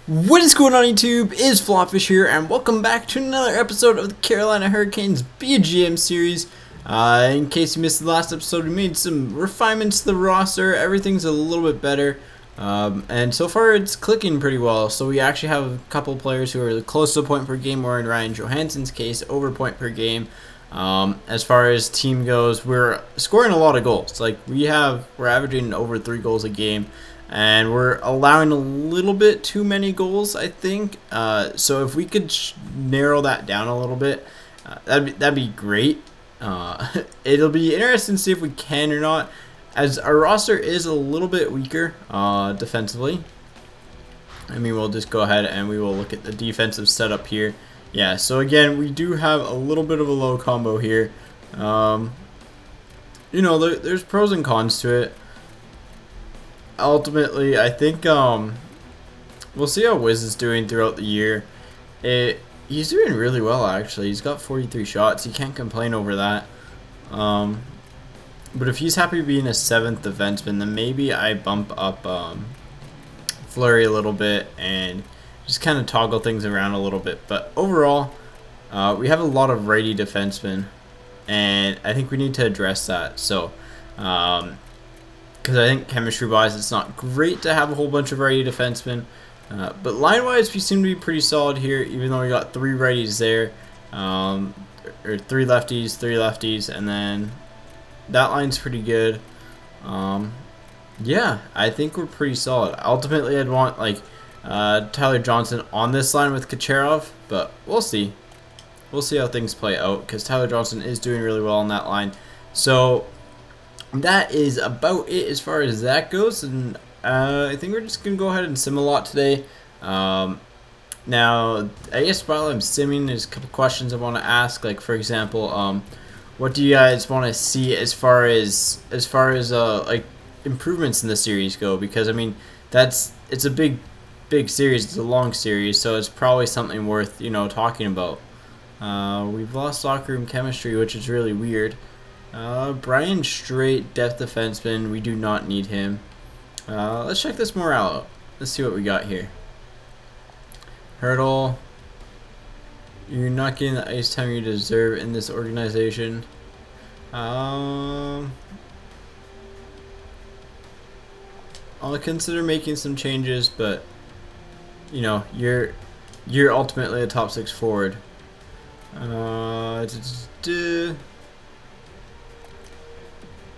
What is going on YouTube? Is FlopFish here, and welcome back to another episode of the Carolina Hurricanes BGM series. In case you missed the last episode, we made some refinements to the roster. Everything's a little bit better, and so far it's clicking pretty well. So we actually have a couple players who are close to a point per game, or in Ryan Johansson's case, over a point per game. As far as team goes, we're scoring a lot of goals. Like we're averaging over 3 goals a game. And we're allowing a little bit too many goals, I think. So if we could narrow that down a little bit, that'd be great. It'll be interesting to see if we can or not, as our roster is a little bit weaker defensively. I mean, we'll just go ahead and we will look at the defensive setup here. Yeah, so again, we do have a little bit of a low combo here. You know, there's pros and cons to it. Ultimately, I think we'll see how Wiz is doing throughout the year. He's doing really well, actually. He's got 43 shots. You can't complain over that. But if he's happy being a 7th defenseman, then maybe I bump up Fleury a little bit and just kind of toggle things around a little bit. But overall, we have a lot of righty defensemen, and I think we need to address that. So, because I think chemistry-wise, it's not great to have a whole bunch of righty defensemen. But line-wise, we seem to be pretty solid here, even though we got 3 righties there. Or 3 lefties, and then that line's pretty good. Yeah, I think we're pretty solid. Ultimately, I'd want, like, Tyler Johnson on this line with Kucherov, but we'll see. We'll see how things play out, because Tyler Johnson is doing really well on that line. So that is about it as far as that goes, and I think we're just going to go ahead and sim a lot today. Now, I guess while I'm simming, there's a couple questions I want to ask, like for example, what do you guys want to see as far as like improvements in the series go? Because I mean, it's a big series, it's a long series, so it's probably something worth, you know, talking about. We've lost locker room chemistry, which is really weird. Brian Straight, depth defenseman, we do not need him. Let's check this morale out. Let's see what we got here. Hurdle, you're not getting the ice time you deserve in this organization. I'll consider making some changes, but you know, you're ultimately a top 6 forward. I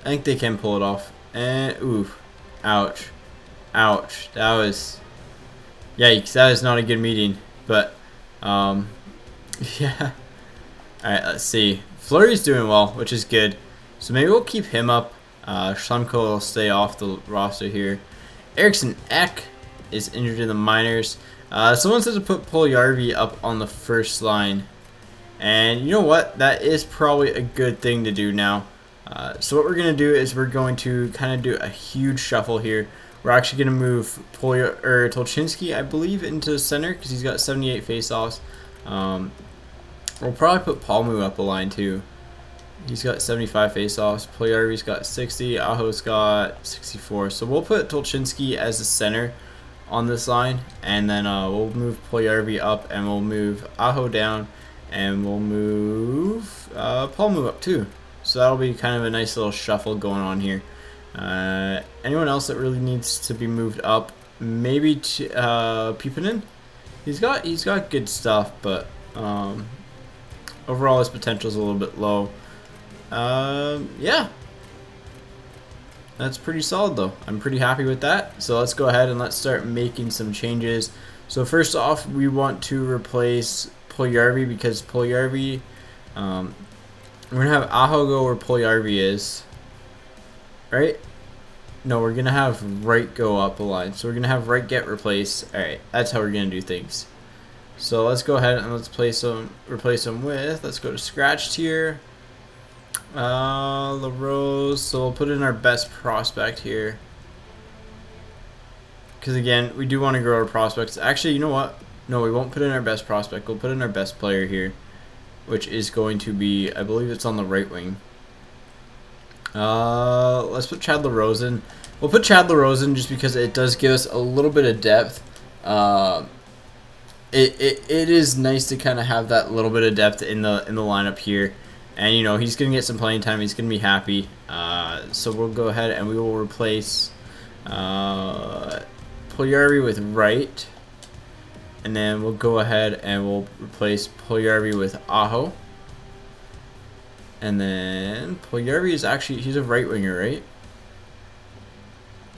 think they can pull it off. And oof, ouch, ouch. That was, yikes. That is not a good meeting. But yeah. All right, let's see. Fleury's doing well, which is good. So maybe we'll keep him up. Schlemko will stay off the roster here. Eriksson Ek is injured in the minors. Someone says to put Puljujarvi up on the first line, and you know what? That is probably a good thing to do now. So what we're going to do is we're going to kind of do a huge shuffle here. We're actually going to move Tolchinsky, I believe, into center because he's got 78 faceoffs. We'll probably put Palmu up a line too. He's got 75 faceoffs. Puljujarvi's got 60. Aho's got 64. So we'll put Tolchinsky as the center on this line, and then we'll move Puljujarvi up, and we'll move Aho down, and we'll move Palmu up too. So that'll be kind of a nice little shuffle going on here. Anyone else that really needs to be moved up? Maybe Pipanen. He's got good stuff, but overall his potential is a little bit low. Yeah, that's pretty solid though. I'm pretty happy with that. So let's go ahead and let's start making some changes. So first off, we want to replace Puljujarvi because Puljujarvi, we're going to have Aho go where Puljujarvi is, right? No, we're going to have Wright go up a line. So we're going to have Wright get replaced. Alright, that's how we're going to do things. So let's go ahead and let's replace them with, let's go to scratched here. LaRose, so we'll put in our best prospect here. Because again, we do want to grow our prospects. Actually, you know what? No, we won't put in our best prospect. We'll put in our best player here, which is going to be, I believe it's on the right wing. Let's put Chad LaRose in. We'll put Chad LaRose in just because it does give us a little bit of depth. it is nice to kind of have that little bit of depth in the lineup here, and you know he's gonna get some playing time. He's gonna be happy. So we'll go ahead and we will replace Puljujarvi with right, and then we'll go ahead and we'll replace Puljujarvi with Aho. And then Puljujarvi is actually, he's a right winger, right?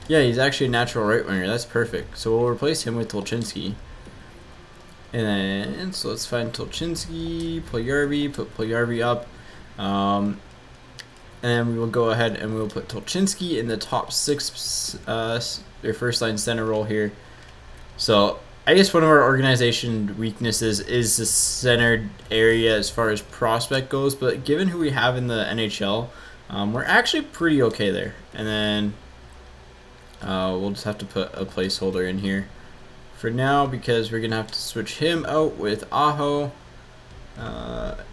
Yeah, he's actually a natural right winger. That's perfect. So we'll replace him with Tolchinsky. And then, so let's find Tolchinsky, Puljujarvi, put Puljujarvi up. And then we will go ahead and we will put Tolchinsky in the top 6, their first line center role here. So I guess one of our organization weaknesses is the center area as far as prospect goes, but given who we have in the NHL, we're actually pretty okay there. And then we'll just have to put a placeholder in here for now because we're gonna have to switch him out with Aho.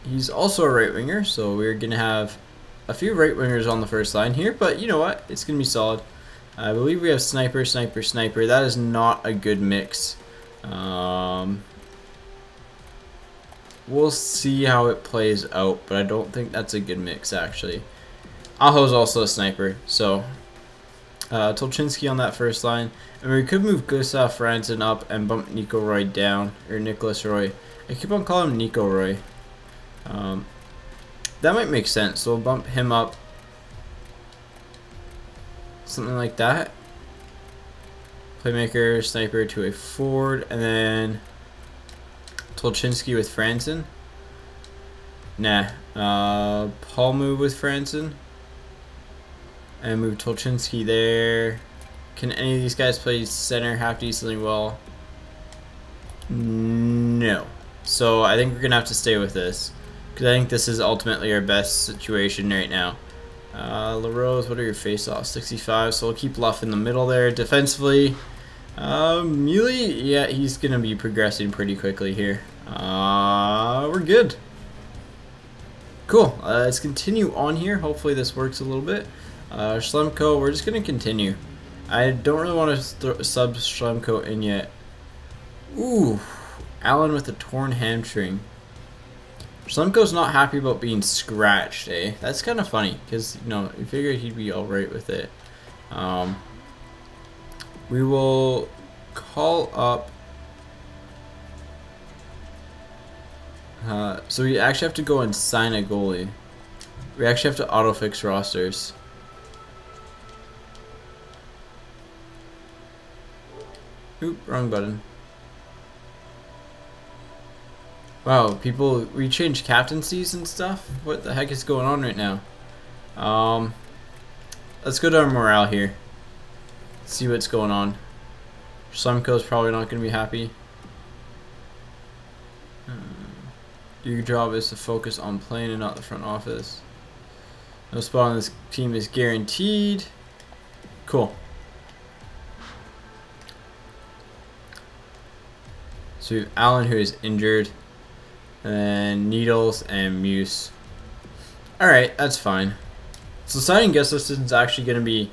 He's also a right winger, so we're gonna have a few right wingers on the first line here, but you know what? It's gonna be solid. I believe we have sniper, sniper, sniper. That is not a good mix. We'll see how it plays out, but I don't think that's a good mix actually. Aho's also a sniper, so Tolchinsky on that first line, and we could move Gustav Franzen up and bump Nico Roy down, or Nicholas Roy. I keep on calling him Nico Roy. That might make sense, so we'll bump him up, something like that. Playmaker, sniper to a forward, and then Tolchinsky with Franzen. Nah, Paul move with Franzen, and move Tolchinsky there. Can any of these guys play center half decently well? No. So I think we're gonna have to stay with this because I think this is ultimately our best situation right now. LaRose, what are your face-offs? 65. So we'll keep Luff in the middle there. Defensively, Muley, yeah, he's gonna be progressing pretty quickly here. We're good. Cool. Let's continue on here. Hopefully this works a little bit. Schlemko, we're just gonna continue. I don't really want to sub Schlemko in yet. Ooh, Allen with a torn hamstring. Schlemko's not happy about being scratched, eh? That's kind of funny because you know you figured he'd be all right with it. We will call up. So we actually have to go and sign a goalie. We actually have to auto fix rosters. Oop, wrong button. Wow, people, we changed captaincies and stuff? What the heck is going on right now? Let's go to our morale here. See what's going on. Schlemko's probably not going to be happy. Your job is to focus on playing and not the front office. No spot on this team is guaranteed. Cool. So we have Allen, who is injured, and then Needles and Muse. Alright, that's fine. So signing Gustafsson is actually gonna be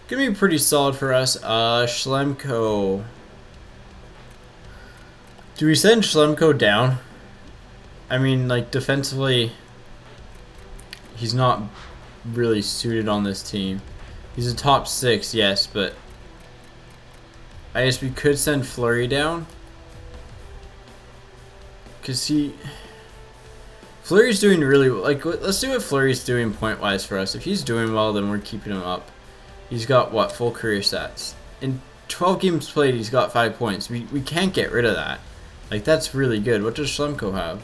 pretty solid for us. Schlemko. Do we send Schlemko down? I mean, like, defensively, he's not really suited on this team. He's a top 6, yes, but I guess we could send Fleury down. Because Fleury's doing really well. Like, let's see what Fleury's doing point-wise for us. If he's doing well, then we're keeping him up. He's got, what, full career stats. In 12 games played, he's got 5 points. We can't get rid of that. Like, that's really good. What does Schlemko have?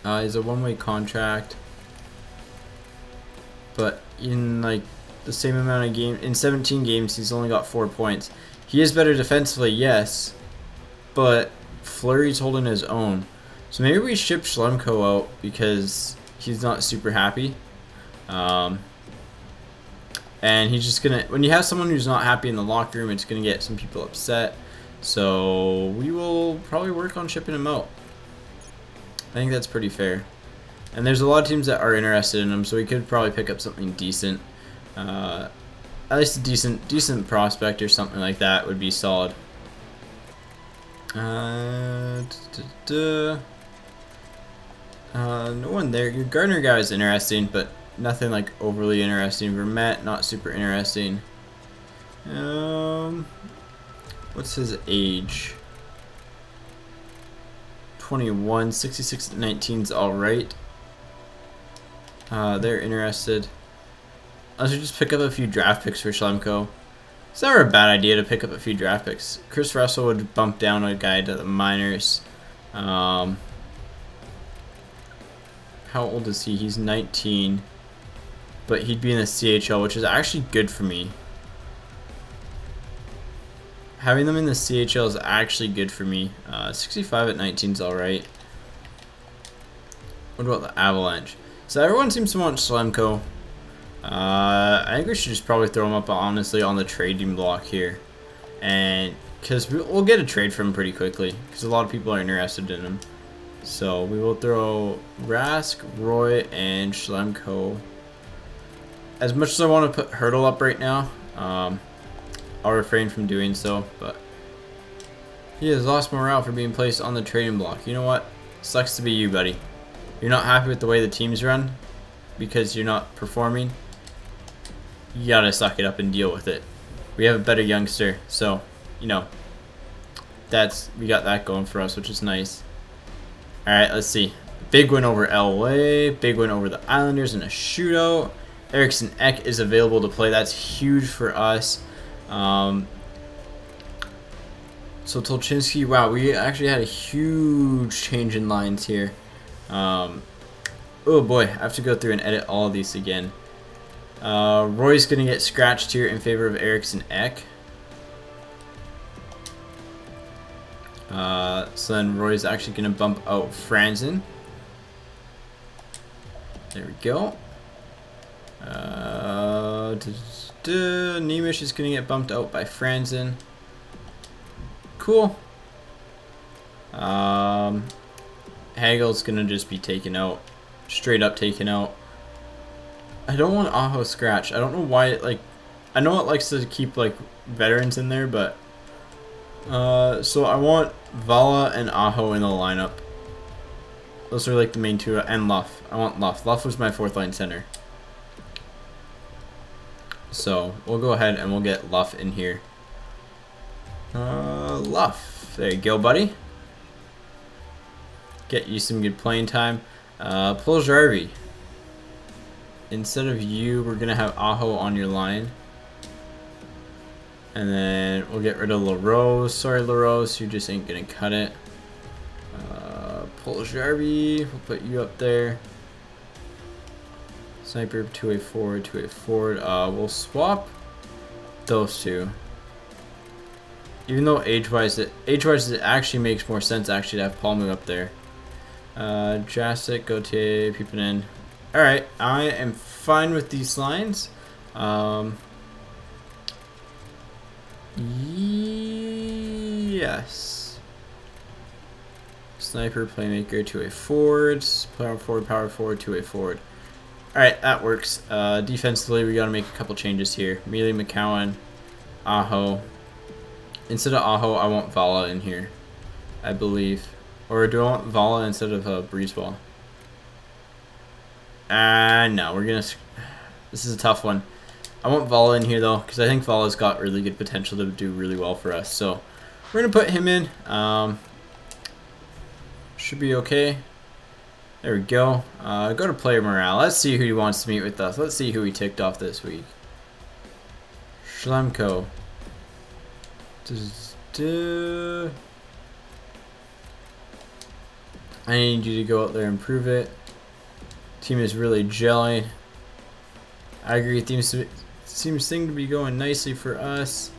He's a one-way contract. But in, like, the same amount of games, in 17 games, he's only got 4 points. He is better defensively, yes. But Fleury's holding his own. So maybe we ship Schlemko out because he's not super happy. And he's just gonna, when you have someone who's not happy in the locker room, it's gonna get some people upset. So we will probably work on shipping him out. I think that's pretty fair. And there's a lot of teams that are interested in him, so we could probably pick up something decent. At least a decent prospect or something like that would be solid. No one there. Your Gardner guy is interesting, but nothing like overly interesting. Vermette, not super interesting. What's his age? 21, 66 at 19 is alright. They're interested. I should just pick up a few draft picks for Schlemko. It's never a bad idea to pick up a few draft picks. Chris Russell would bump down a guy to the minors. How old is he? He's 19. But he'd be in the CHL, which is actually good for me. Having them in the CHL is actually good for me. 65 at 19 is alright. What about the Avalanche? So everyone seems to want Schlemko. I think we should just probably throw him up, honestly, on the trading block here. And because we'll get a trade from him pretty quickly. Because a lot of people are interested in him. So we will throw Rask, Roy, and Schlemko. As much as I want to put Hurdle up right now, I'll refrain from doing so, but he has lost morale for being placed on the trading block. You know what? Sucks to be you, buddy. You're not happy with the way the team's run because you're not performing. You gotta suck it up and deal with it. We have a better youngster, so you know we got that going for us, which is nice. All right, let's see. Big win over LA. Big win over the Islanders in a shootout. Eriksson Ek is available to play. That's huge for us. So Tolchinsky, wow, we actually had a huge change in lines here. Oh boy, I have to go through and edit all of these again. Roy's going to get scratched here in favor of Eriksson Ek. So then Roy's actually going to bump out Franzen. There we go. Nemish is going to get bumped out by Franzen. Cool. Hagel's going to just be taken out. Straight up taken out. I don't want Aho scratch. I don't know why it, like, I know it likes to keep like veterans in there, but so I want Vala and Aho in the lineup. Those are like the main two, and Luff. I want Luff. Luff was my fourth line center. So we'll go ahead and we'll get Luff in here. Luff. There you go, buddy. Get you some good playing time. Puljarvi. Instead of you, we're gonna have Aho on your line. And then we'll get rid of LaRose. Sorry, LaRose, you just ain't gonna cut it. Puljarvi, we'll put you up there. Sniper, two-way forward, two-way forward. We'll swap those two. Even though age-wise, it actually makes more sense actually to have Paul move up there. Jasic, Gauthier, Peepin. Alright, I am fine with these lines. Yes. Sniper, playmaker, two-way forwards. Power forward, two-way forward. Alright, that works. Defensively, we gotta make a couple changes here. Mealy, McCowan, Aho. Instead of Aho, I want Vala in here, I believe. Or do I want Vala instead of Breezeball? No, we're gonna... This is a tough one. I want Vala in here, though, because I think Vala's got really good potential to do really well for us. So, we're gonna put him in. Should be okay. There we go. Go to player morale. Let's see who he wants to meet with us. Let's see who he ticked off this week. Schlemko. I need you to go out there and prove it. Team is really gelling. I agree. Seems to be going nicely for us.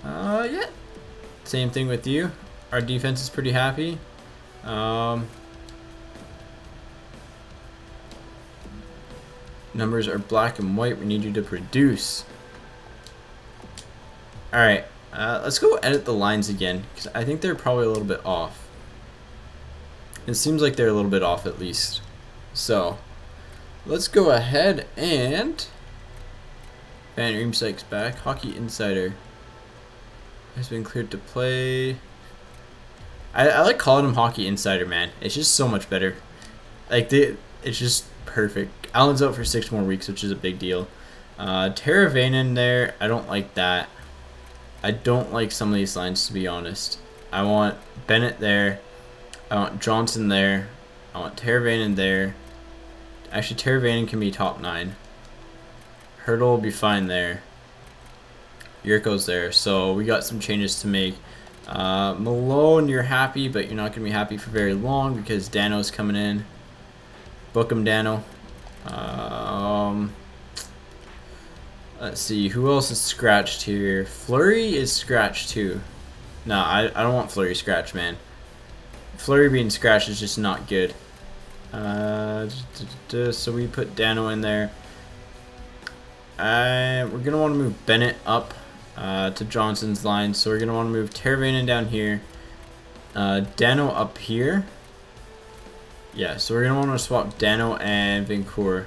Yeah. Same thing with you. Our defense is pretty happy. Numbers are black and white. We need you to produce. Alright. Let's go edit the lines again, because I think they're probably a little bit off. It seems like they're a little bit off at least. So, let's go ahead and... Van Riemsdyk's back. Hockey Insider has been cleared to play. I like calling him Hockey Insider, man. It's just so much better. Like, it's just perfect. Allen's out for 6 more weeks, which is a big deal. Teravainen there, I don't like that. I don't like some of these lines, to be honest. I want Bennett there. I want Johnson there. I want Teravainen there. Actually, Teravainen can be top 9. Hurdle will be fine there. Yurko's there. So we got some changes to make. Malone, you're happy, but you're not going to be happy for very long because Dano's coming in. Book him, Dano. Let's see, who else is scratched here? Fleury is scratched too. No, I don't want Fleury scratched, man. Fleury being scratched is just not good. So we put Dano in there. We're going to want to move Bennett up to Johnson's line. So we're going to want to move Teravainen down here. Dano up here. Yeah, so we're going to want to swap Dano and Vancouver.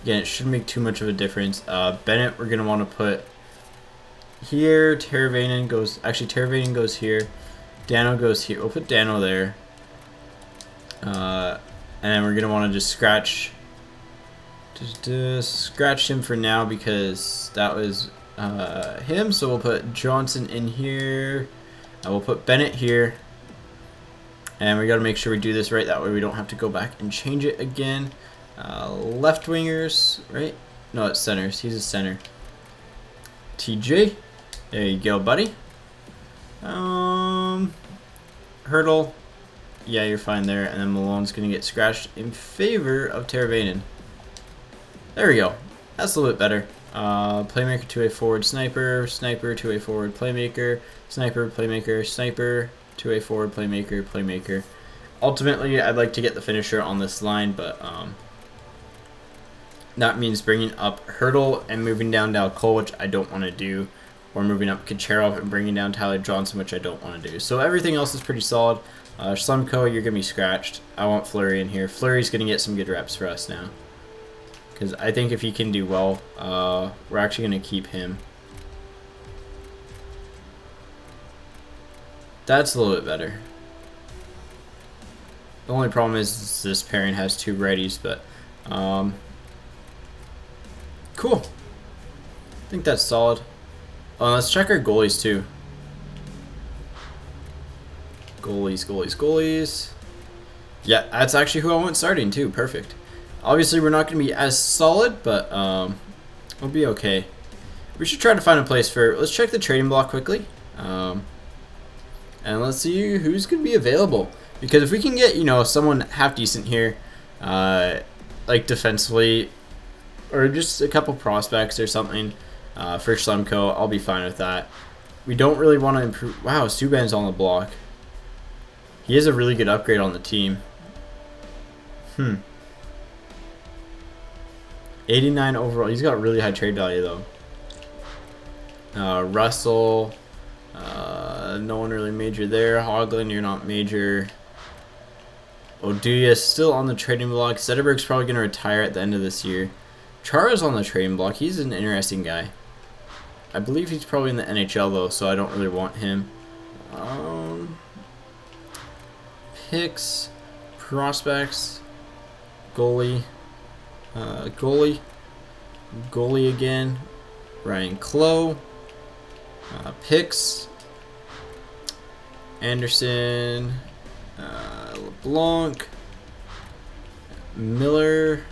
Again, it shouldn't make too much of a difference. Bennett, we're going to want to put here. Teravainen goes... Actually, Teravainen goes here. Dano goes here. We'll put Dano there. And then we're going to want to just scratch... Just scratch him for now because that was him. So we'll put Johnson in here. We'll put Bennett here. And we got to make sure we do this right. That way we don't have to go back and change it again. Left wingers, right? No, it's centers. He's a center. TJ. There you go, buddy. Hurdle. Yeah, you're fine there. And then Malone's going to get scratched in favor of Teravainen. There we go. That's a little bit better. Playmaker, two-way forward, sniper, sniper, two-way forward, playmaker, sniper, playmaker, sniper, two-way forward, playmaker, playmaker. Ultimately, I'd like to get the finisher on this line, but that means bringing up Hurdle and moving down Dal Cole, which I don't want to do, or moving up Kucherov and bringing down Tyler Johnson, which I don't want to do. So everything else is pretty solid. Slumko, you're going to be scratched. I want Fleury in here. Fleury's going to get some good reps for us now. Because I think if he can do well, we're actually going to keep him. That's a little bit better. The only problem is this pairing has 2 righties, but cool. I think that's solid. Let's check our goalies too. Goalies. Yeah, that's actually who I want starting too. Perfect. Obviously, we're not going to be as solid, but we'll be okay. We should try to find a place for... Let's check the trading block quickly. And let's see who's going to be available. Because if we can get, you know, someone half decent here, like defensively, or just a couple prospects or something for Slumko, I'll be fine with that. We don't really want to improve... Wow, Subban's on the block. He is a really good upgrade on the team. 89 overall. He's got really high trade value though. Russell. No one really major there. Hoagland, you're not major. Oduya still on the trading block. Zetterberg's probably going to retire at the end of this year. Chara's on the trading block. He's an interesting guy. I believe he's probably in the NHL though, so I don't really want him. Picks, prospects, goalie. Goalie again. Ryan Clough. Picks. Anderson. LeBlanc. Miller.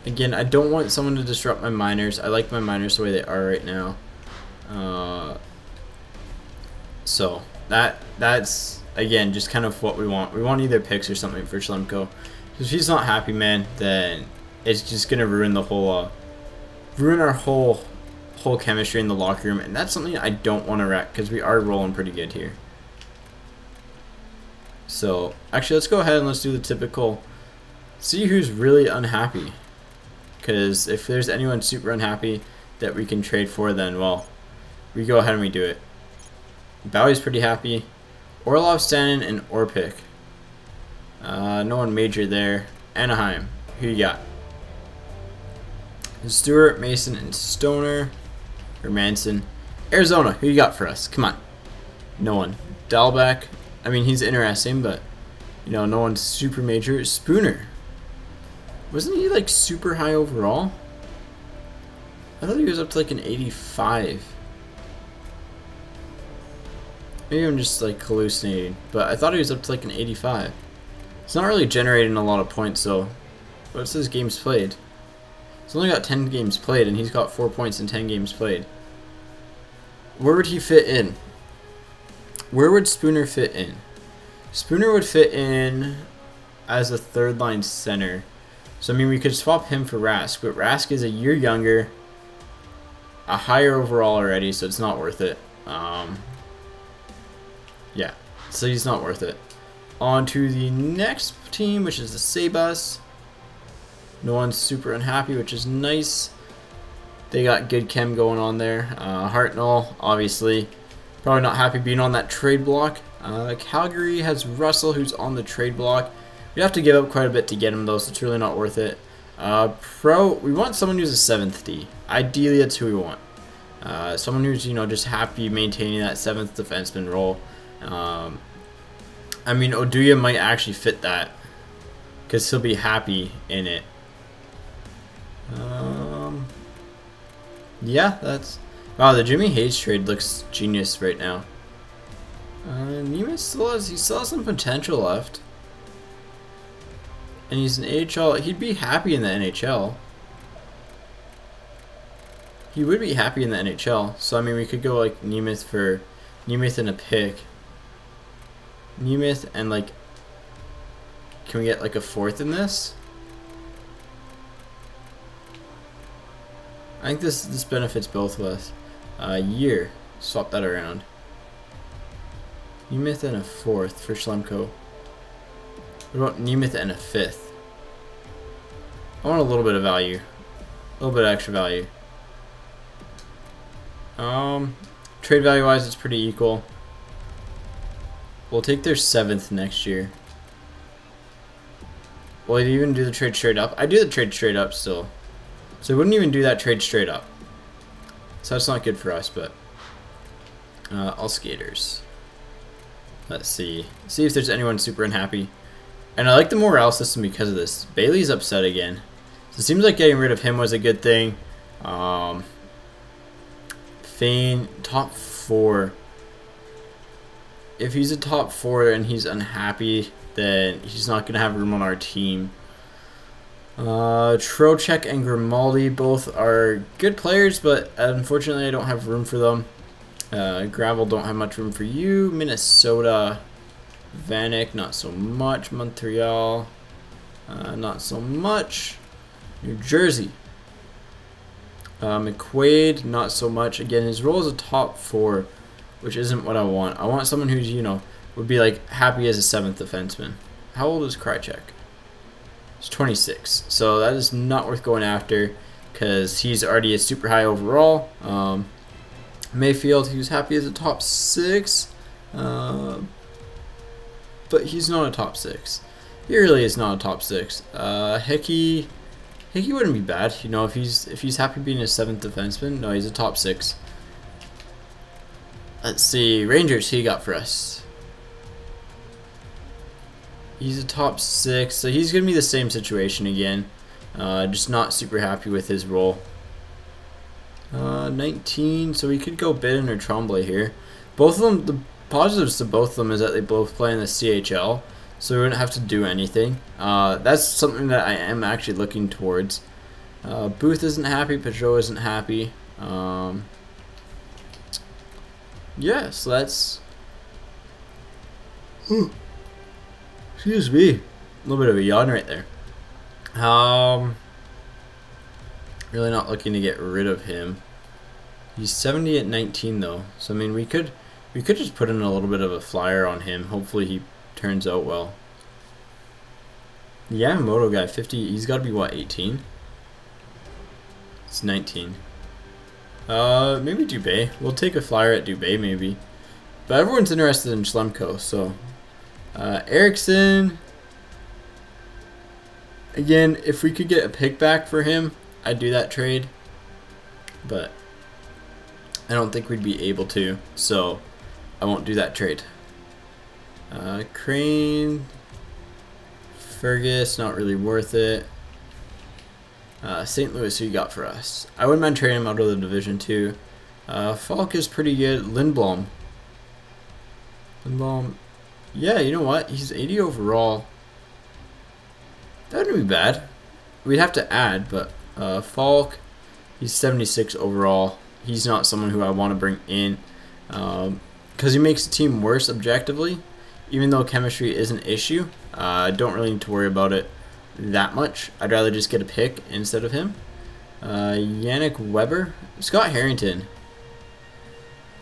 Again, I don't want someone to disrupt my minors. I like my minors the way they are right now. So that's again just kind of what we want. We want either picks or something for Schlemko. If he's not happy, man, then it's just gonna ruin the whole, ruin our whole chemistry in the locker room, and that's something I don't want to wreck because we are rolling pretty good here. So actually, let's go ahead and let's do the typical. See who's really unhappy, because if there's anyone super unhappy that we can trade for, then well, we go ahead and we do it. Bowie's pretty happy. Orlov, Stanton, and Orpik. No one major there. Anaheim, who you got? Stewart, Mason, and Stoner. Or Manson. Arizona, who you got for us? Come on. No one. Dalbeck, I mean, he's interesting, but, you know, no one's super major. Spooner. Wasn't he, like, super high overall? I thought he was up to, like, an 85. Maybe I'm just, like, hallucinating, but I thought he was up to, like, an 85. It's not really generating a lot of points, though. What's his games played? He's only got 10 games played, and he's got 4 points in 10 games played. Where would he fit in? Where would Spooner fit in? Spooner would fit in as a third line center. So, I mean, we could swap him for Rask, but Rask is a year younger, a higher overall already, so it's not worth it. Yeah, so he's not worth it. On to the next team, which is the Sabas. No one's super unhappy, which is nice. They got good chem going on there. Hartnell, obviously, probably not happy being on that trade block. Calgary has Russell, who's on the trade block. We have to give up quite a bit to get him, though, so it's really not worth it. We want someone who's a 7th D. Ideally, that's who we want. Someone who's, you know, just happy maintaining that 7th defenseman role. I mean, Oduya might actually fit that because he'll be happy in it. Yeah, that's... Wow, the Jimmy Hayes trade looks genius right now. Nemeth still has some potential left. And he's an AHL. He'd be happy in the NHL. He would be happy in the NHL. So, I mean, we could go, like, Nemeth and a pick. Nemeth and, like... Can we get, like, a 4th in this? I think this benefits both of us. Year. Swap that around. Nemeth and a 4th for Schlemko. What about Nemeth and a 5th? I want a little bit of value. A little bit of extra value. Trade value wise, it's pretty equal. We'll take their 7th next year. Will I even do the trade straight up? I do the trade straight up still. So I wouldn't even do that trade straight up. So that's not good for us, but all skaters. Let's see. See if there's anyone super unhappy. And I like the morale system because of this. Bailey's upset again. So it seems like getting rid of him was a good thing. Fane, top 4. If he's a top 4 and he's unhappy, then he's not going to have room on our team. Trocheck and Grimaldi both are good players, but unfortunately I don't have room for them. Gravel, don't have much room for you. Minnesota, Vanek, not so much. Montreal, not so much. New Jersey, McQuaid, not so much. Again, his role is a top 4, which isn't what I want. I want someone who's, you know, would be like happy as a 7th defenseman. How old is Krychek? He's 26, so that is not worth going after because he's already a super high overall. Mayfield, he was happy as a top 6, but he's not a top 6. He really is not a top 6. Hickey wouldn't be bad, you know, if he's happy being a 7th defenseman. No, he's a top 6. Let's see, Rangers, he got for us. He's a top 6, so he's gonna be the same situation again. Just not super happy with his role. 19, so we could go Bidden or Tremblay here. Both of them, the positives to both of them is that they both play in the CHL, so we wouldn't have to do anything. That's something that I am actually looking towards. Booth isn't happy, Peugeot isn't happy. Yeah, so that's... Excuse me. A little bit of a yawn right there. Really not looking to get rid of him. He's 70 at 19 though. So I mean we could just put in a little bit of a flyer on him. Hopefully he turns out well. The Yamamoto guy, 50, he's gotta be what, 18? It's 19. Maybe Dubé. We'll take a flyer at Dubé maybe. But everyone's interested in Schlemko, so Erickson. Again, if we could get a pick back for him, I'd do that trade. But I don't think we'd be able to. So I won't do that trade. Crane, Fergus, not really worth it. St. Louis, who you got for us? I wouldn't mind trading him out of the division too. Falk is pretty good. Lindblom, yeah, you know what? He's 80 overall. That wouldn't be bad. We'd have to add, but Falk, he's 76 overall. He's not someone who I want to bring in because he makes the team worse objectively. Even though chemistry is an issue, I don't really need to worry about it that much. I'd rather just get a pick instead of him. Yannick Weber, Scott Harrington,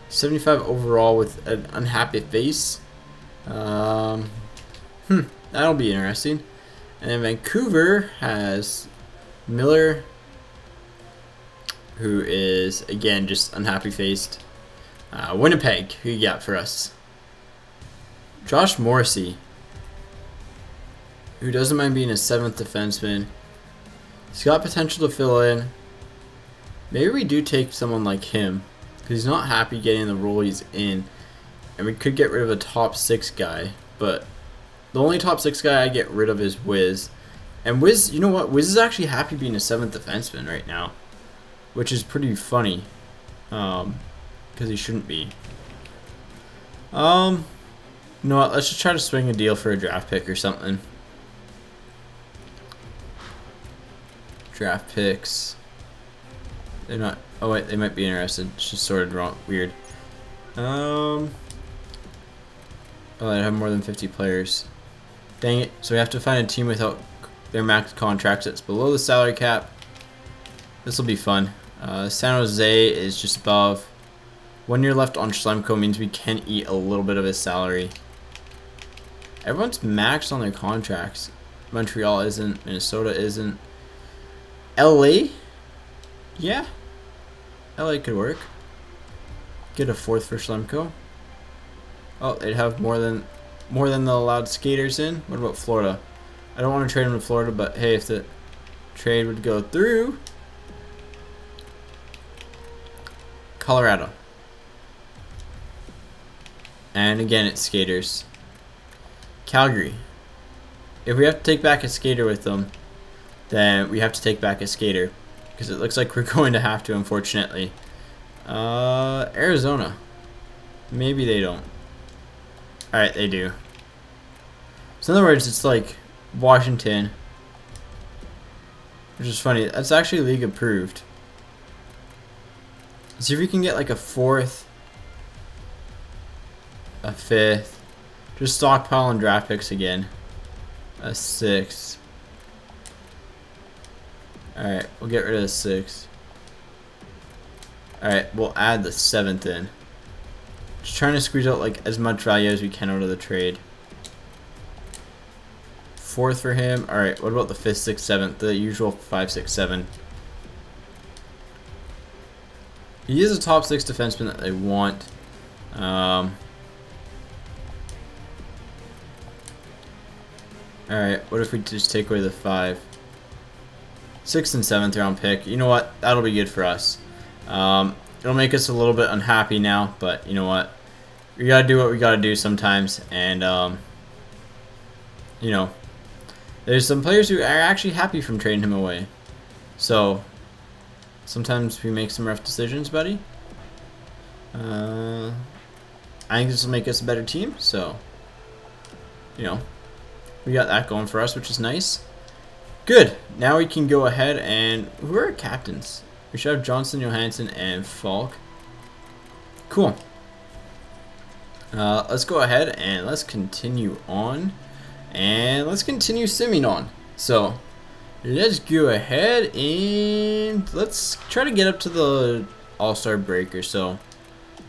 75 overall with an unhappy face. That'll be interesting. And then Vancouver has Miller, who is again just unhappy faced. Winnipeg, who you got for us? Josh Morrissey, who doesn't mind being a 7th defenseman. He's got potential to fill in. Maybe we do take someone like him because he's not happy getting the role he's in, and we could get rid of a top 6 guy. But the only top 6 guy I get rid of is Wiz, and Wiz, you know what? Wiz is actually happy being a 7th defenseman right now, which is pretty funny, because he shouldn't be. You know what? Let's just try to swing a deal for a draft pick or something. Draft picks. They're not. Oh wait, they might be interested. It's just sorted wrong. Weird. Oh, they have more than 50 players. Dang it! So we have to find a team without their max contracts that's below the salary cap. This will be fun. San Jose is just above. 1 year left on Schlemko means we can eat a little bit of his salary. Everyone's maxed on their contracts. Montreal isn't. Minnesota isn't. LA? Yeah. LA could work. Get a 4th for Schlemko. Oh, they'd have more than the allowed skaters in. What about Florida? I don't want to trade him to Florida, but hey, if the trade would go through. Colorado. And again, it's skaters. Calgary. If we have to take back a skater with them, then we have to take back a skater, because it looks like we're going to have to, unfortunately. Arizona. Maybe they don't. Alright, they do. So in other words, it's like Washington, which is funny. That's actually league approved. See if we can get like a 4th, a 5th. Just stockpile and draft picks again. A 6th. Alright, we'll get rid of the 6th. Alright, we'll add the 7th in. Just trying to squeeze out like as much value as we can out of the trade. 4th for him. Alright, what about the 5th, 6th, 7th? The usual 5, 6, 7. He is a top 6 defenseman that they want. Alright, what if we just take away the 5? 6th and 7th round pick. You know what? That'll be good for us. It'll make us a little bit unhappy now, but you know what? We gotta do what we gotta do sometimes, and you know, there's some players who are actually happy from trading him away. So sometimes we make some rough decisions, buddy. I think this will make us a better team, so you know, we got that going for us, which is nice. Good. Now we can go ahead and who are our captains? We should have Johnson, Johansson, and Falk. Cool. Let's go ahead and let's continue on, and let's continue simming on. So let's go ahead and let's try to get up to the All-Star break or so.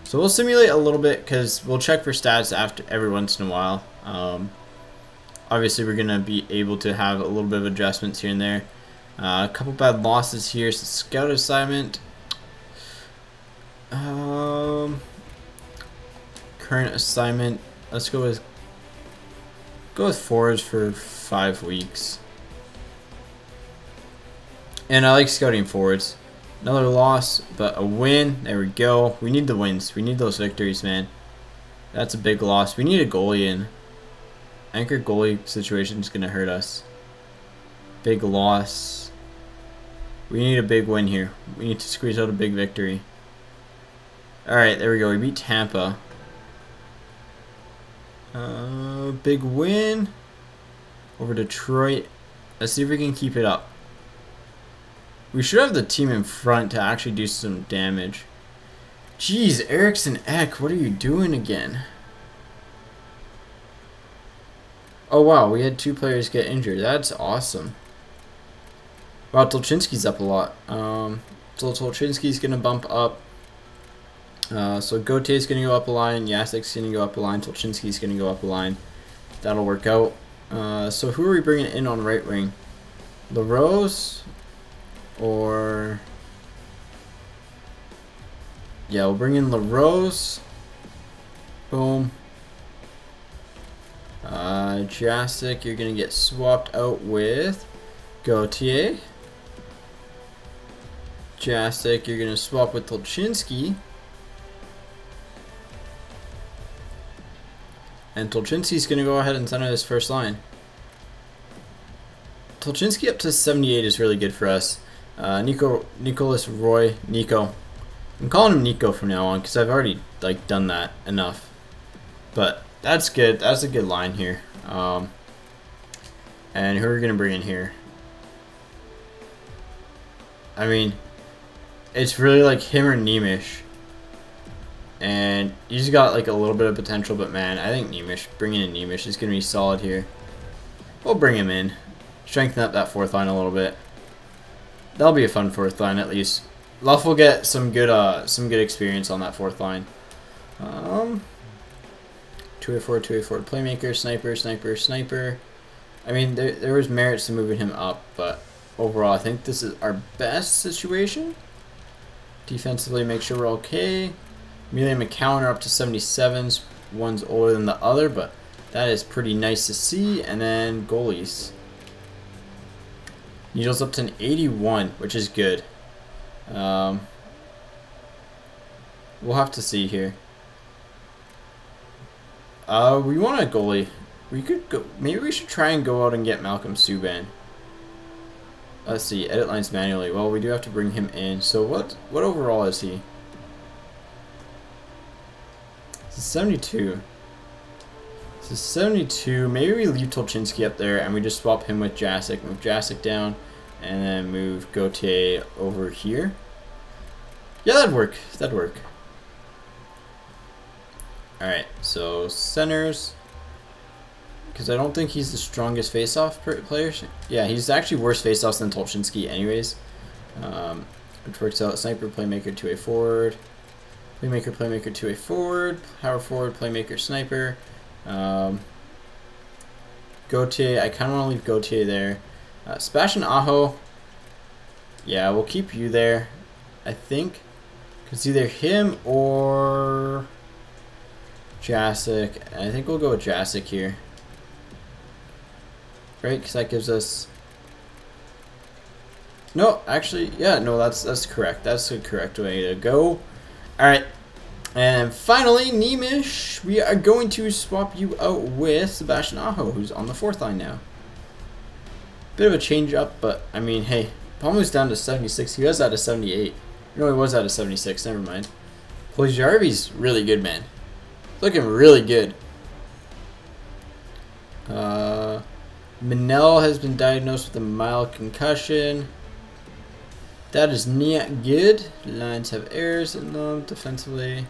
So we'll simulate a little bit because we'll check for stats after every once in a while. Obviously, we're going to be able to have a little bit of adjustments here and there. A couple bad losses here. So scout assignment. Current assignment. Let's go with forwards for 5 weeks. And I like scouting forwards. Another loss, but a win. There we go. We need the wins. We need those victories, man. That's a big loss. We need a goalie in. Anchor goalie situation is going to hurt us. Big loss. We need a big win here. We need to squeeze out a big victory. Alright, there we go. We beat Tampa. Big win over Detroit. Let's see if we can keep it up. We should have the team in front to actually do some damage. Jeez, Eriksson Ek, what are you doing again? Oh wow, we had 2 players get injured. That's awesome. Wow, Tolchinski's up a lot. So Tolchinski's going to bump up. So Gautier's going to go up a line. Jasek's going to go up a line. Tolchinski's going to go up a line. That'll work out. So who are we bringing in on right wing? LaRose or... Yeah, we'll bring in LaRose. Boom. Jasek, you're going to get swapped out with Gautier. Jasek, you're going to swap with Tolchinski. And Tolchinski's going to go ahead and center this first line. Tolchinski up to 78 is really good for us. Nicholas Roy, Nico. I'm calling him Nico from now on because I've already done that enough. But that's good. That's a good line here. And who are we going to bring in here? I mean, it's really like him or Nemish. And he's got like a little bit of potential, but man, I think bringing in Nemish is going to be solid here. We'll bring him in. Strengthen up that 4th line a little bit. That'll be a fun 4th line at least. Luff will get some good experience on that 4th line. 2-way forward, 2-way forward playmaker, sniper, sniper, sniper. I mean, there was merits to moving him up, but overall, I think this is our best situation. Defensively, make sure we're okay. Amelia and McCowan are up to 77s. One's older than the other, but that is pretty nice to see. And then goalies. Needles up to an 81, which is good. We'll have to see here. We want a goalie. We could go. Maybe we should try and go out and get Malcolm Subban. Let's see. Edit lines manually. Well, we do have to bring him in. So what overall is he? This is 72. This is 72. Maybe we leave Tolchinski up there and we just swap him with Jasek. Move Jasek down and then move Gautier over here. Yeah, that'd work. That'd work. Alright, so centers. Because I don't think he's the strongest face-off player. Yeah, he's actually worse face-offs than Tolchinski anyways. Which works out. Sniper, playmaker, 2-way forward. Playmaker, playmaker, 2-way forward. Power forward, playmaker, sniper. Gautier, I kind of want to leave Gautier there. Sebastian Aho. Yeah, we'll keep you there. I think. Because either him or Jasek. I think we'll go with Jasek here. Right, because that gives us... No, actually, yeah, no, that's correct. That's the correct way to go. Alright, and finally, Nemish, we are going to swap you out with Sebastian Aho, who's on the 4th line now. Bit of a change up, but, I mean, hey, Palmer's down to 76. He was out of 78. No, he was out of 76, never mind. Puljujarvi's really good, man. Looking really good. Manel has been diagnosed with a mild concussion. That is not good. Lines have errors in them defensively.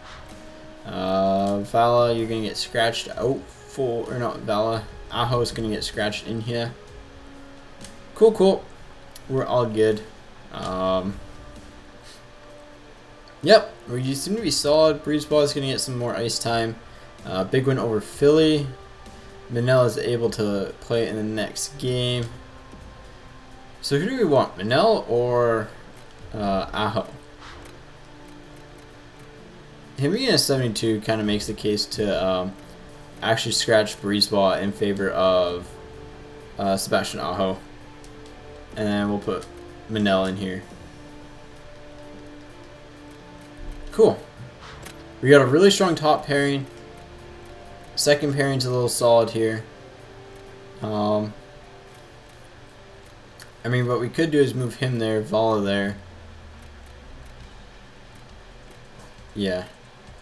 Vala, you're going to get scratched out for... Or not, Vala. Aho is going to get scratched in here. Cool, cool. We're all good. Yep, we seem to be solid. Breezeball is going to get some more ice time. Big win over Philly. Manel is able to play in the next game. So who do we want? Manel or Aho? Him being a 72 kind of makes the case to actually scratch Breezeball in favor of Sebastian Aho. And then we'll put Manel in here. Cool. We got a really strong top pairing. Second pairing's a little solid here. I mean, what we could do is move him there, Vala there. Yeah,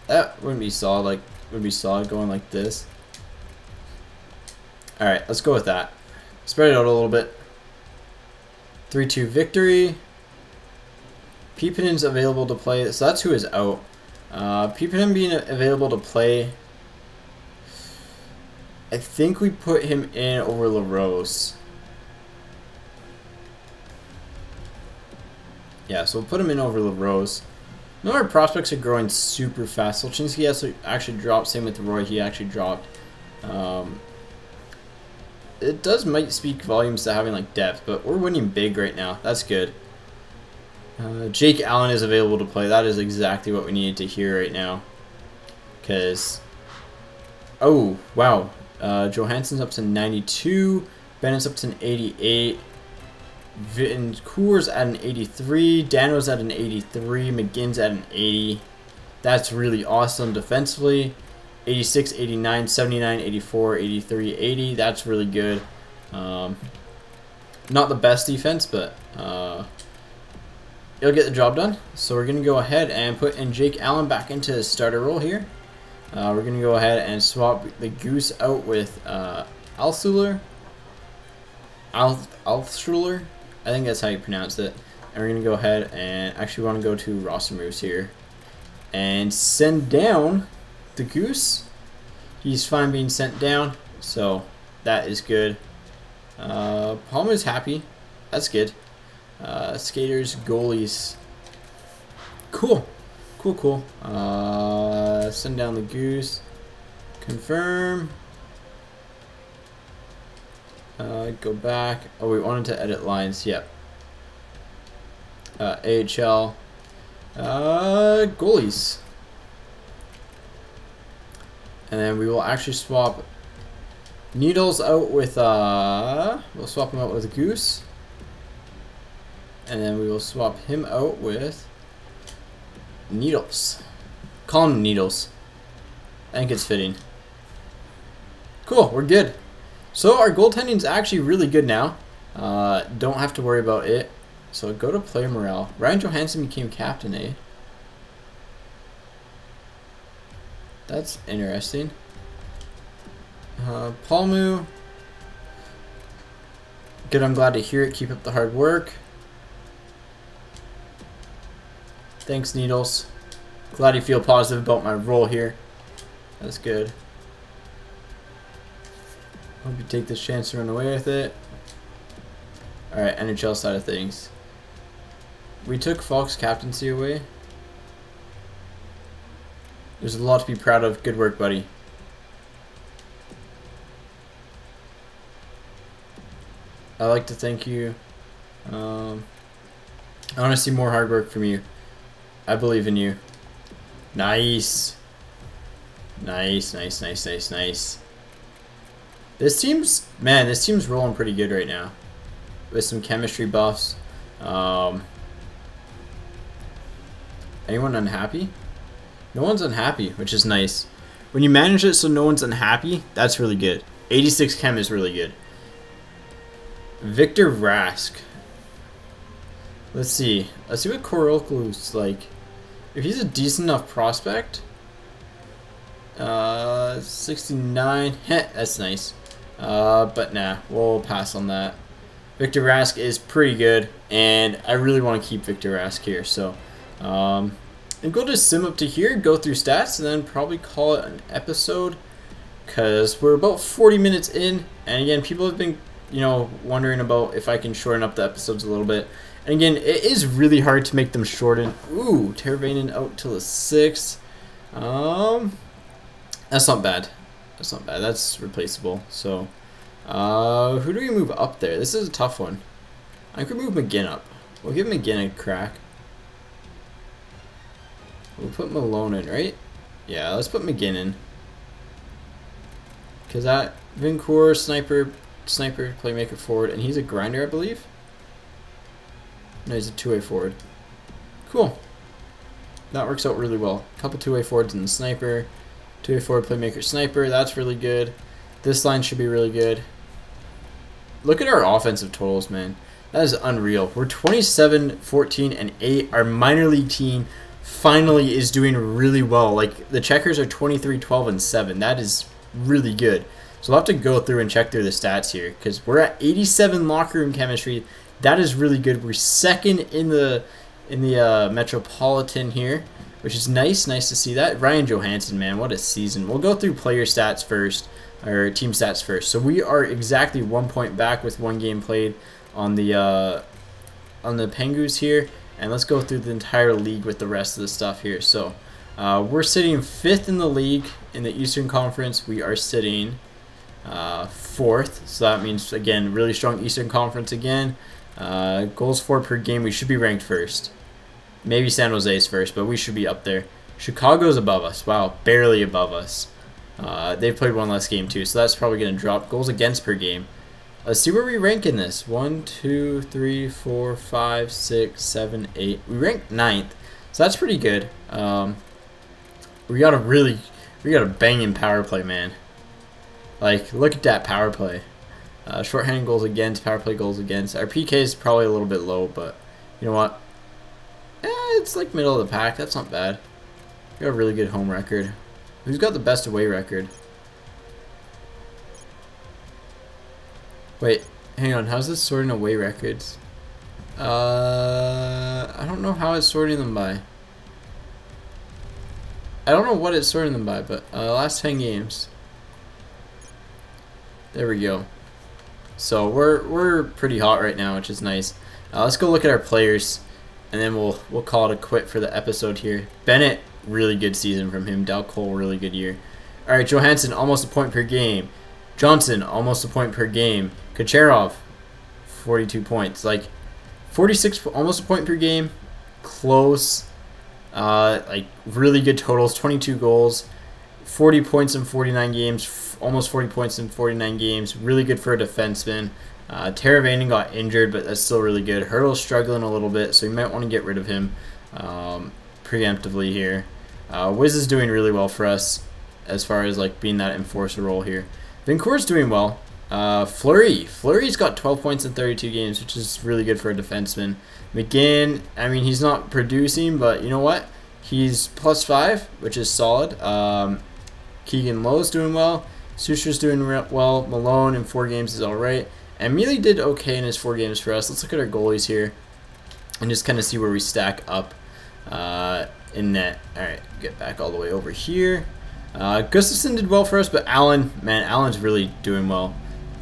that wouldn't be solid. Like, would be solid going like this. All right, let's go with that. Spread it out a little bit. 3-2 victory. Peepinen's available to play, so that's who is out. Peepinen being available to play. I think we put him in over LaRose. Yeah, so we'll put him in over LaRose. No, our prospects are growing super fast. Solchinski has actually dropped. Same with Roy. He actually dropped. It might speak volumes to having like depth, but we're winning big right now. That's good. Jake Allen is available to play. That is exactly what we needed to hear right now. Because, oh wow, Johansson's up to 92. Bennett's up to an 88. Vancouver's at an 83, Dano's at an 83, McGinn's at an 80. That's really awesome defensively. 86, 89, 79, 84, 83, 80. That's really good. Not the best defense, but it'll get the job done. So we're going to go ahead and put in Jake Allen back into his starter role here. We're going to go ahead and swap the Goose out with Alschuler. Alschuler. I think that's how you pronounce it. And we're going to go ahead and actually want to go to Rostermoose here. And send down the Goose. He's fine being sent down. So that is good. Palmer's happy. That's good. Skaters, goalies. Cool. Cool. Send down the Goose. Confirm. Go back. Oh, we wanted to edit lines. Yep. AHL. Goalies. And then we will actually swap Needles out with, we'll swap him out with Goose. And then we will swap him out with Needles. Call him Needles. I think it's fitting. Cool, we're good. So our goaltending is actually really good now. Don't have to worry about it. So go to player morale. Ryan Johansson became captain, eh? That's interesting. Palmu. Good, I'm glad to hear it. Keep up the hard work. Thanks, Needles. Glad you feel positive about my role here. That's good. Hope you take this chance to run away with it. Alright, NHL side of things. We took Falk's captaincy away. There's a lot to be proud of. Good work, buddy. I'd like to thank you. I want to see more hard work from you. I believe in you. Nice. Nice. This team's rolling pretty good right now. With some chemistry buffs. Anyone unhappy? No one's unhappy, which is nice. When you manage it so no one's unhappy, that's really good. 86 chem is really good. Victor Rask. Let's see what Korolko's like. If he's a decent enough prospect. 69. That's nice. But nah, we'll pass on that. Victor Rask is pretty good, and I really want to keep Victor Rask here. So, and we'll just sim up to here, go through stats, and then probably call it an episode. Because we're about 40 minutes in, and again, people have been, wondering about if I can shorten up the episodes a little bit. And again, it is really hard to make them shorten. Ooh, Teravainen out till the 6th. That's not bad. That's replaceable. So, who do we move up there? This is a tough one. I could move McGinn up. We'll give McGinn a crack. We'll put Malone in, right? Yeah, let's put McGinn in. Because that Vancouver sniper, playmaker forward, and he's a grinder, I believe. No, he's a two-way forward. Cool. That works out really well. A couple two-way forwards and the sniper. 2 forward playmaker sniper. That's really good. This line should be really good. Look at our offensive totals, man. That is unreal. We're 27, 14, and 8. Our minor league team finally is doing really well. Like, the Checkers are 23, 12, and 7. That is really good. So we'll have to go through and check through the stats here because we're at 87 locker room chemistry. That is really good. We're second in the Metropolitan here, which is nice. Nice to see that. Ryan Johansson, man, what a season. We'll go through player stats first, or team stats first. So we are exactly 1 point back with 1 game played on the Penguins here, and let's go through the entire league with the rest of the stuff here. So we're sitting 5th in the league in the Eastern Conference. We are sitting 4th, so that means again really strong Eastern Conference again. Goals for per game, we should be ranked 1st. Maybe San Jose's 1st, but we should be up there. Chicago's above us. Wow, barely above us. They've played 1 less game too, so that's probably going to drop. Goals against per game. Let's see where we rank in this. 1, 2, 3, 4, 5, 6, 7, 8. We rank 9th, so that's pretty good. We got a banging power play, man. Like, look at that power play. Shorthand goals against, power play goals against. Our PK is probably a little bit low, but you know what? It's like middle of the pack. That's not bad. We got a really good home record. Who's got the best away record? Wait, hang on. How's this sorting away records? I don't know how it's sorting them by. I don't know what it's sorting them by, but last 10 games. There we go. So we're pretty hot right now, which is nice. Let's go look at our players, and then we'll call it a quit for the episode here. Bennett, really good season from him. Dal Cole, really good year. All right, Johansson, almost a point per game. Johnson, almost a point per game. Kucherov, 42 points. Like 46, almost a point per game. Close. Like really good totals. 22 goals, 40 points in 49 games. Almost 40 points in 49 games. Really good for a defenseman. Teravainen got injured, but that's still really good. Hurdle's struggling a little bit, so you might want to get rid of him preemptively here. Wiz is doing really well for us as far as like being that enforcer role here. Vancouver's doing well. Fleury's got 12 points in 32 games, which is really good for a defenseman. McGinn, I mean, he's not producing, but you know what? He's +5, which is solid. Keegan Lowe's doing well. Sustra's doing well. Malone in 4 games is alright. And Mealy did okay in his 4 games for us. Let's look at our goalies here and just kind of see where we stack up in net. Alright, get back all the way over here. Gustafsson did well for us, but Allen, man, Allen's really doing well.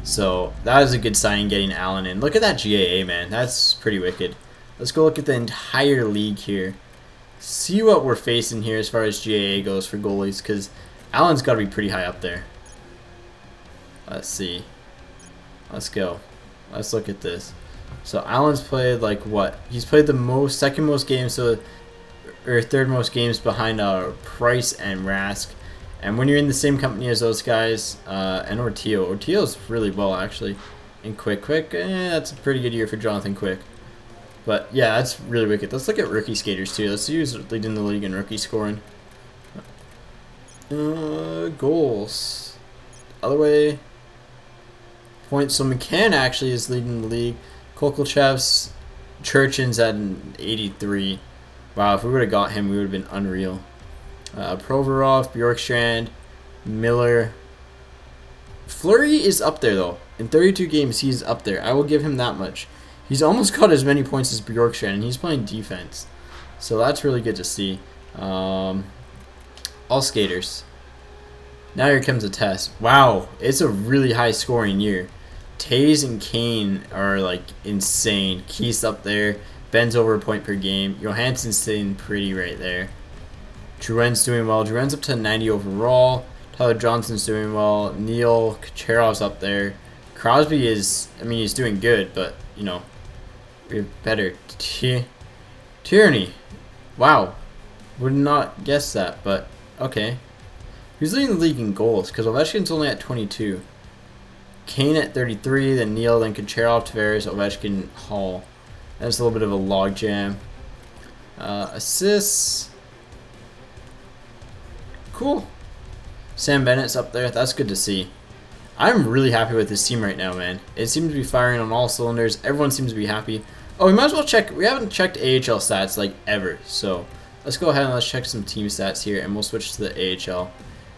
So that was a good sign getting Allen in. Look at that GAA, man. That's pretty wicked. Let's go look at the entire league here. See what we're facing here as far as GAA goes for goalies, because Allen's got to be pretty high up there. Let's see. Let's go. Let's look at this. So Allen's played like what? He's played the second most games, so or third most games behind Price and Rask. And when you're in the same company as those guys, and Ortio's really well actually. And Quick, that's a pretty good year for Jonathan Quick. But yeah, that's really wicked. Let's look at rookie skaters too. Let's see who's leading the league in rookie scoring. Goals. Other way. Points. So McCann actually is leading the league. Kokolchev's, Churchin's at an 83. Wow, if we would have got him, we would have been unreal. Provorov, Bjorkstrand, Miller. Fleury is up there though. In 32 games, he's up there. I will give him that much. He's almost got as many points as Bjorkstrand, and he's playing defense. So that's really good to see. All skaters. Now here comes a test. Wow, it's a really high scoring year. Taze and Kane are like insane. Keith's up there. Ben's over a point per game. Johansson's sitting pretty right there. Drouin's doing well. Drouin's up to 90 overall. Tyler Johnson's doing well. Neil Kucherov's up there. Crosby is, I mean, he's doing good, but, you know, we're better. Tierney. Wow. Would not guess that, but okay. Who's leading the league in goals? Because Ovechkin's only at 22. Kane at 33, then Neil, then Kucherov, Tavares, Ovechkin, Hall. That's a little bit of a log jam. Assists. Cool. Sam Bennett's up there. That's good to see. I'm really happy with this team right now, man. It seems to be firing on all cylinders. Everyone seems to be happy. Oh, we might as well check. We haven't checked AHL stats like ever. So let's go ahead and let's check some team stats here, and we'll switch to the AHL.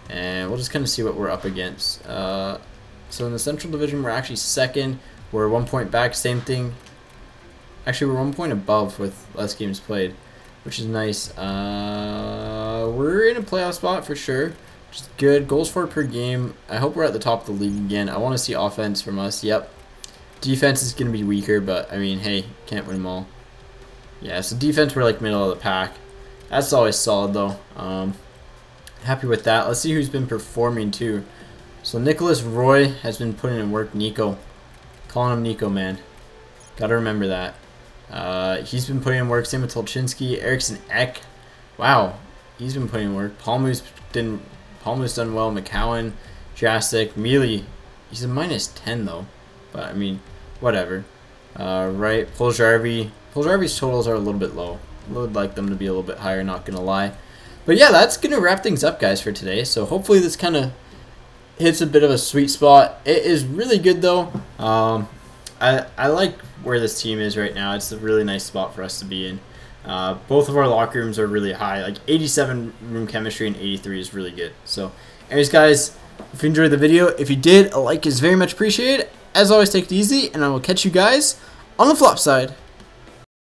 And we'll just kind of see what we're up against. So in the Central Division, we're actually second. We're 1 point back. Same thing. Actually, we're 1 point above with less games played, which is nice. We're in a playoff spot for sure. Which is good. Goals for per game. I hope we're at the top of the league again. I want to see offense from us. Yep. Defense is going to be weaker, but I mean, hey, can't win them all. Yeah, so defense, we're like middle of the pack. That's always solid though. Happy with that. Let's see who's been performing too. So Nicholas Roy has been putting in work. Nico. Calling him Nico, man. Gotta remember that. He's been putting in work. Same with Tolchinsky. Eriksson Ek. Wow. He's been putting in work. Palmu's done well. McCowan. Jasek. Mealy. He's a -10 though. But I mean, whatever. Right. Puljarvi's totals are a little bit low. I would like them to be a little bit higher, not gonna lie. But yeah, that's gonna wrap things up, guys, for today. So hopefully this kind of hits a bit of a sweet spot. It is really good though. I like where this team is right now. It's a really nice spot for us to be in. Both of our locker rooms are really high. Like 87 room chemistry and 83 is really good. So anyways, guys, if you enjoyed the video, if you did, a like is very much appreciated. As always, take it easy, and I will catch you guys on the flop side.